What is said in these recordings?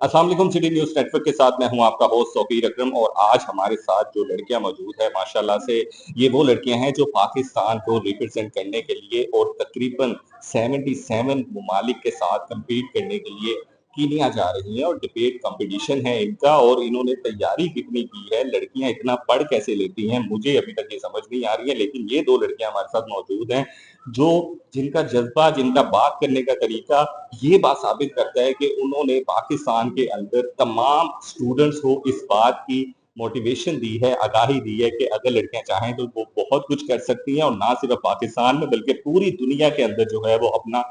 अस्सलाम वालेकुम। City news network के साथ मैं हूं आपका होस्ट सौकीर अकरम और आज हमारे साथ जो लड़कियां मौजूद है माशाल्लाह से ये वो लड़कियां हैं जो पाकिस्तान को रिप्रेजेंट करने के लिए और तकरीबन 77 ममालिक के साथ कम्पीट करने के लिए कीनिया जा रही हैं और डिबेट कंपटीशन है इनका और इन्होंने तैयारी कितनी की है, लड़कियां इतना पढ़ कैसे लेती हैं मुझे अभी तक ये समझ नहीं आ रही है। लेकिन ये 2 लड़कियां हमारे साथ मौजूद हैं जो जिनका जज़्बा, जिनका बात करने का तरीका ये बात साबित करता है कि उन्होंने पाकिस्तान के अंदर तमाम स्टूडेंट्स को इस बात की मोटिवेशन दी है, आगाही दी है कि अगर लड़कियां चाहें तो वो बहुत कुछ कर सकती हैं और ना सिर्फ पाकिस्तान में बल्कि पूरी दुनिया के अंदर जो है वो अपना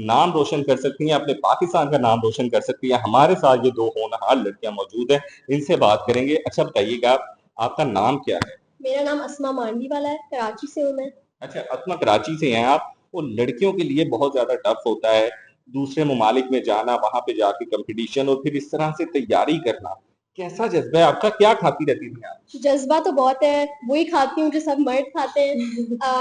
नाम रोशन कर सकती हैं, अपने पाकिस्तान का नाम रोशन कर सकती हैं। हमारे साथ ये 2 होनहार लड़कियां मौजूद हैं, इनसे बात करेंगे। अच्छा बताइएगा, आपका नाम क्या है? मेरा नाम अस्मा मांडवी वाला है, कराची से हूँ मैं। अच्छा, असमा कराची से हैं आप। वो लड़कियों के लिए बहुत ज़्यादा टफ़ होता है, दूसरे ममालिक में जाना, वहाँ पे जाके कॉम्पिटिशन और फिर इस तरह से तैयारी करना। कैसा जज़्बा है आपका? क्या खाती रहती थी आप? जज़्बा तो बहुत है, वही खाती हूँ जो सब मर्द खाते हैं।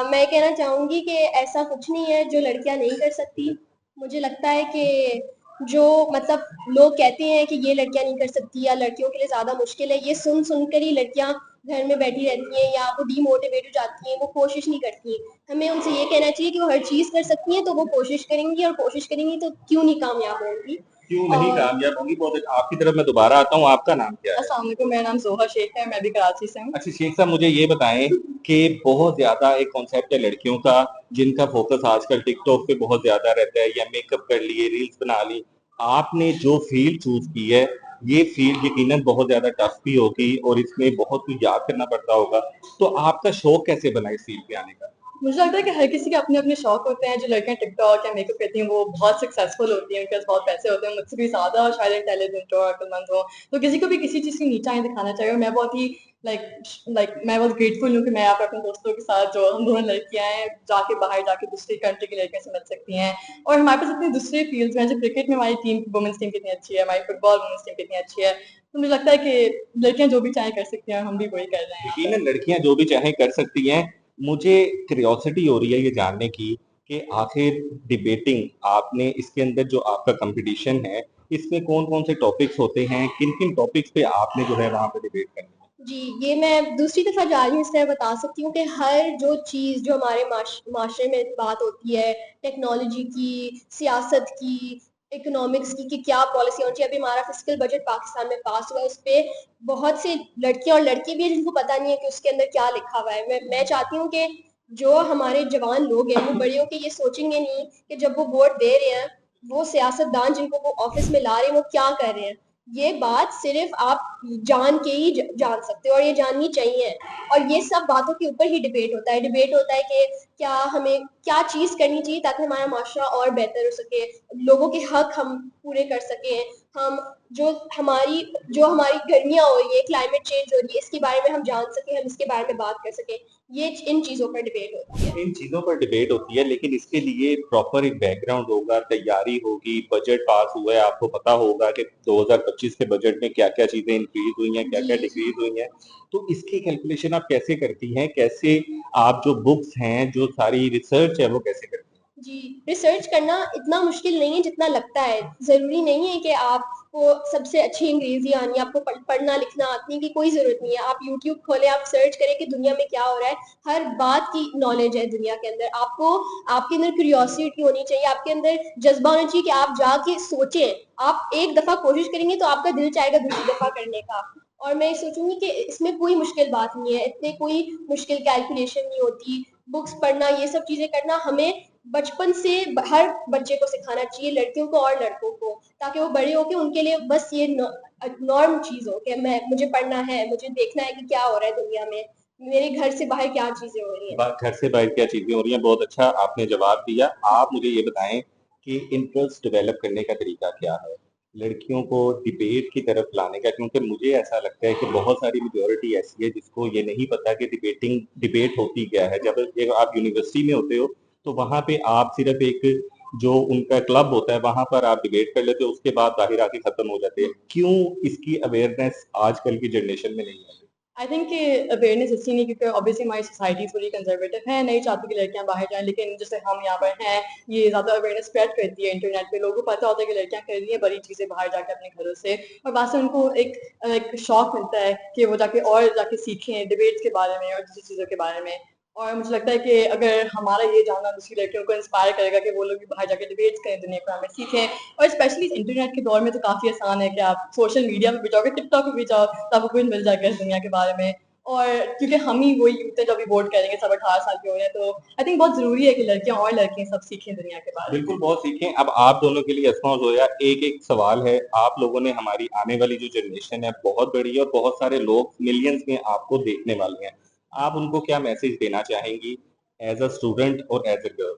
मैं कहना चाहूँगी कि ऐसा कुछ नहीं है जो लड़कियाँ नहीं कर सकती। मुझे लगता है कि जो मतलब लोग कहते हैं कि ये लड़कियाँ नहीं कर सकती या लड़कियों के लिए ज़्यादा मुश्किल है, ये सुन कर ही लड़कियाँ घर में बैठी रहती हैं या वो डीमोटिवेट हो जाती हैं, वो कोशिश नहीं करती। हमें उनसे ये कहना चाहिए कि वो हर चीज़ कर सकती हैं, तो वो कोशिश करेंगी और कोशिश करेंगी तो क्यों नहीं कामयाब होंगी। क्यों नहीं और कामयाब होंगी? बहुत आपकी तरफ मैं दोबारा आता हूँ, आपका नाम क्या है? अस्सलाम वालेकुम, मेरा नाम ज़ोहा शेख है, मैं भी कराची से हूँ। अच्छा शेख साहब मुझे ये बताएँ कि बहुत ज़्यादा एक कॉन्सेप्ट है लड़कियों का जिनका फ़ोकस आजकल टिकटॉक पे बहुत ज़्यादा रहता है या मेकअप कर लिए, रील्स बना ली। आपने जो फ़ील्ड चूज़ की है, ये फ़ील्ड यकीनन बहुत ज़्यादा टफ़ भी होगी और इसमें बहुत कुछ याद करना पड़ता होगा। तो आपका शौक कैसे बना इस फ़ील्ड पे आने का? मुझे लगता है कि हर किसी के अपने-अपने शौक होते हैं, जो लड़कियाँ टिकटॉक या मेकअप करती हैं, वो बहुत सक्सेसफुल होती हैं, उनके पास बहुत पैसे होते हैं, मुझसे भी ज़्यादा शायद इंटेलिजेंट हो, अक्लमंद हो, तो किसी को भी किसी चीज़ की नीचाई दिखाना चाहिए और मैं बहुत ही मैं बहुत ग्रेटफुल हूँ कि मैं यहाँ पे अपने दोस्तों के साथ जो हम दोनों लड़कियाँ हैं, जाके बाहर जाके दूसरी कंट्री की लड़कियों से मिल सकती हैं और हमारे पास इतनी दूसरे फील्ड्स हैं, जैसे क्रिकेट में हमारी टीम वुमेन्स टीम कितनी अच्छी है, हमारी फुटबॉल वुमेन्स टीम कितनी अच्छी है, तो मुझे लगता है कि लड़कियाँ जो भी चाहें कर सकती हैं, हम भी वही कर रहे हैं यहाँ पे। यकीनन लड़कियां जो भी चाहें कर सकती हैं। मुझे क्यूरियोसिटी हो रही है ये जानने की कि आखिर डिबेटिंग आपने इसके अंदर जो आपका कंपटीशन है इसमें कौन-कौन से टॉपिक्स होते हैं? किन-किन टॉपिक्स पे आपने जो है वहाँ पे डिबेट करनी है? जी, ये मैं दूसरी दफ़ा जा रही हूँ इसलिए मैं बता सकती हूँ कि हर जो चीज़ जो हमारे माशरे में बात होती है, टेक्नोलॉजी की, सियासत की, इकोनॉमिक्स की कि क्या पॉलिसी होनी चाहिए। अभी हमारा फिस्कल बजट पाकिस्तान में पास हुआ है, उसपे बहुत से लड़कियाँ और लड़के भी हैं जिनको पता नहीं है कि उसके अंदर क्या लिखा हुआ है। मैं चाहती हूँ कि जो हमारे जवान लोग हैं, वो बड़े होके ये सोचेंगे नहीं कि जब वो वोट दे रहे हैं, वो सियासतदान जिनको वो ऑफ़िस में ला रहे हैं, वो क्या कर रहे हैं। ये बात सिर्फ आप जान के ही जान सकते हो और ये जाननी चाहिए और ये सब बातों के ऊपर ही डिबेट होता है कि क्या हमें क्या चीज़ करनी चाहिए ताकि हमारा माशरा और बेहतर हो सके, लोगों के हक हम पूरे कर सकें, हम जो जो हमारी गर्मियाँ हो रही है, क्लाइमेट चेंज हो रही है, इसके बारे में हम जान सकें, हम इसके बारे में बात कर सकें, ये इन चीज़ों पर डिबेट होती है। इन चीज़ों पर डिबेट होती है लेकिन इसके लिए प्रॉपर एक बैकग्राउंड होगा, तैयारी होगी, बजट पास हुआ है, आपको पता होगा कि 2025 के बजट में क्या-क्या चीज़ें इंक्रीज़ हुई हैं, जी, क्या-क्या जी। डिक्रीज़ हुई हैं। तो इसकी कैलकुलेशन आप कैसे करती हैं? कैसे आप जो बुक्स हैं, जो सारी रिसर्च है वो कैसे करती हैं? जी, रिसर्च करना इतना मुश्किल नहीं है जितना लगता है। ज़रूरी नहीं है कि आपको सबसे अच्छी अंग्रेज़ी आनी है, आपको पढ़ना लिखना आती है कि कोई ज़रूरत नहीं है। आप यूट्यूब खोलें, आप सर्च करें कि दुनिया में क्या हो रहा है, हर बात की नॉलेज है दुनिया के अंदर। आपको आपके अंदर क्यूरियोसिटी होनी चाहिए, आपके अंदर जज़्बा होना चाहिए कि आप जाके सोचें। आप एक दफ़ा कोशिश करेंगे तो आपका दिल चाहेगा दूसरी दफ़ा करने का। और मैं ये सोचूँगी कि इसमें कोई मुश्किल बात नहीं है, इसमें कोई मुश्किल कैलकुलेशन नहीं होती। बुक्स पढ़ना, ये सब चीज़ें करना हमें बचपन से हर बच्चे को सिखाना चाहिए, लड़कियों को और लड़कों को, ताकि वो बड़े होके उनके लिए बस ये नॉर्म चीज़ हो कि मैं मुझे पढ़ना है, मुझे देखना है कि क्या हो रहा है दुनिया में, मेरे घर से बाहर क्या चीज़ें हो रही हैं। घर से बाहर क्या चीज़ें हो रही हैं, बहुत अच्छा आपने जवाब दिया। आप मुझे ये बताएँ कि इंटरेस्ट डेवलप करने का तरीका क्या है? लड़कियों को डिबेट की तरफ लाने का क्योंकि मुझे ऐसा लगता है कि बहुत सारी मेजॉरिटी ऐसी है जिसको ये नहीं पता कि डिबेट होती क्या है। जब आप यूनिवर्सिटी में होते हो, तो वहाँ पे आप सिर्फ़ एक जो उनका क्लब होता है, वहाँ पर आप डिबेट कर लेते हो, उसके बाद बाहर आके खत्म हो जाते हैं। क्यों इसकी अवेयरनेस आजकल की जनरेशन में नहीं है? आई थिंक कि अवेयरनेस इसलिए नहीं क्योंकि ऑब्वियसली हमारी सोसाइटी थोड़ी कंजर्वेटिव है, नहीं चाहती कि लड़कियां बाहर जाएं, लेकिन जैसे हम यहाँ पर हैं, ये ज़्यादा अवेयरनेस स्प्रेड करती है इंटरनेट पे, लोगों को पता होता है कि लड़कियां कर रही हैं बड़ी चीज़ें बाहर जाके अपने घरों से, और बाद से उनको एक शौक मिलता है कि वो जाके और जाके सीखें डिबेट्स के बारे में और दूसरी चीज़ों के बारे में। और मुझे लगता है कि अगर हमारा ये जानना दूसरी लड़कियों को इंस्पायर करेगा कि वो लोग भी बाहर जाके डिबेट्स करें, दुनिया के बारे में सीखें, और स्पेशली इंटरनेट के दौर में तो काफ़ी आसान है कि आप सोशल मीडिया में भी जाओगे, टिकटॉक पे भी जाओ, तो आपको कुछ मिल जाएगा इस दुनिया के बारे में। और क्योंकि हम ही वही यूथ है जो अभी वोट करेंगे, सब 18 साल के हो रहे हैं, तो आई थिंक बहुत जरूरी है कि लड़कियां और लड़के सब सीखें दुनिया के बारे में। बिल्कुल, बहुत सीखें। अब आप दोनों के लिए अस्मा और ज़ोया एक-एक सवाल है। आप लोगों ने हमारी आने वाली जो जनरेशन है बहुत बड़ी है और बहुत सारे लोग मिलियंस में आपको देखने वाले हैं। आप उनको क्या मैसेज देना चाहेंगी एज़ अ स्टूडेंट और एज़ अ गर्ल?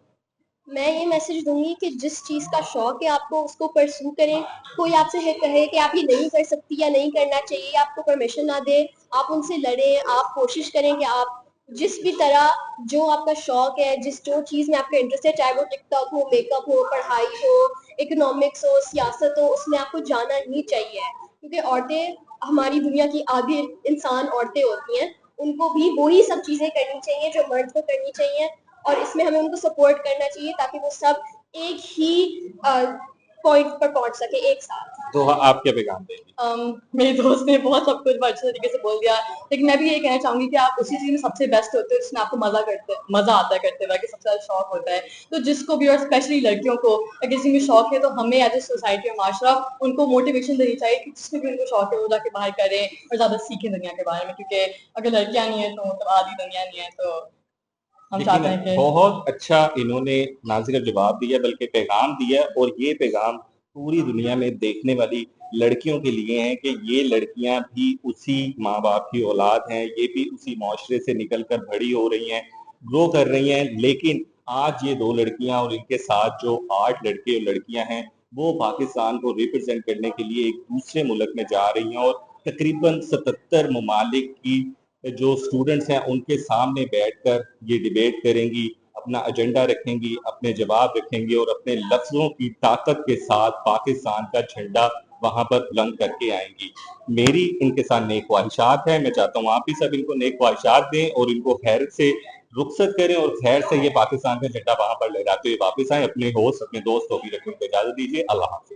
मैं ये मैसेज दूंगी कि जिस चीज का शौक है आपको उसको परस्यू करें। कोई आपसे कहे कि आप ये नहीं कर सकती या नहीं करना चाहिए, आपको परमिशन ना दे, आप उनसे लड़ें, आप कोशिश करें कि आप जिस भी तरह जो आपका शौक है, जिस जो चीज में आपका इंटरेस्ट है, चाहे वो टिकटॉक हो, मेकअप हो, पढ़ाई हो, इकोनॉमिक्स हो, सियासत हो, उसमें आपको जाना ही चाहिए, क्योंकि औरतें हमारी दुनिया की आधी इंसान औरतें होती हैं, उनको भी वही सब चीजें करनी चाहिए जो मर्द को करनी चाहिए, और इसमें हमें उनको सपोर्ट करना चाहिए ताकि वो सब एक ही पॉइंट पर पहुंच सके एक साथ। तो आप क्या पैगाम देंगी? मेरे दोस्त ने बहुत सब कुछ अच्छे तरीके से बोल दिया, लेकिन मैं भी ये कहना चाहूंगी कि आप उसी चीज में सबसे बेस्ट होते हो जिसमें आपको मजा आता है करते हुए, कि सबसे ज्यादा शौक होता है। तो जिसको भी, और स्पेशली लड़कियों को अगर किसी में शौक है, तो हमें एज ए सोसाइटी और माशरा उनको मोटिवेशन देनी चाहिए कि जिसमें भी उनको शौक है वो जाके बाहर करें और ज्यादा सीखें दुनिया के बारे में, क्योंकि अगर लड़कियां नहीं है तो मतलब आधी दुनिया नहीं है। तो हम चाहते यकीनन हैं कि बहुत अच्छा इन्होंने ना सिर्फ जवाब दिया बल्कि पैगाम दिया और ये पैगाम पूरी दुनिया में देखने वाली लड़कियों के लिए है कि ये लड़कियां भी उसी माँ बाप की औलाद हैं, ये भी उसी माशरे से निकल कर बड़ी हो रही हैं, ग्रो कर रही हैं। लेकिन आज ये 2 लड़कियां और इनके साथ जो 8 लड़के और लड़कियां हैं, वो पाकिस्तान को रिप्रेजेंट करने के लिए एक दूसरे मुल्क में जा रही हैं और तकरीबन 77 ममालिक की जो स्टूडेंट्स हैं उनके सामने बैठकर ये डिबेट करेंगी, अपना एजेंडा रखेंगी, अपने जवाब रखेंगी और अपने लफ्ज़ों की ताकत के साथ पाकिस्तान का झंडा वहाँ पर बुलंद करके आएँगी। मेरी इनके साथ नेक ख्वाहिशात हैं, मैं चाहता हूँ आप भी सब इनको नेक ख्वाहिशात दें और इनको खैर से रुखसत करें और खैर से ये पाकिस्तान का झंडा वहाँ पर लहराते हुए वापस आएँ। अपने होस्ट, अपने दोस्त तौकीर रकीम को इजाज़त दीजिए। अल्लाह हाफ़िज़।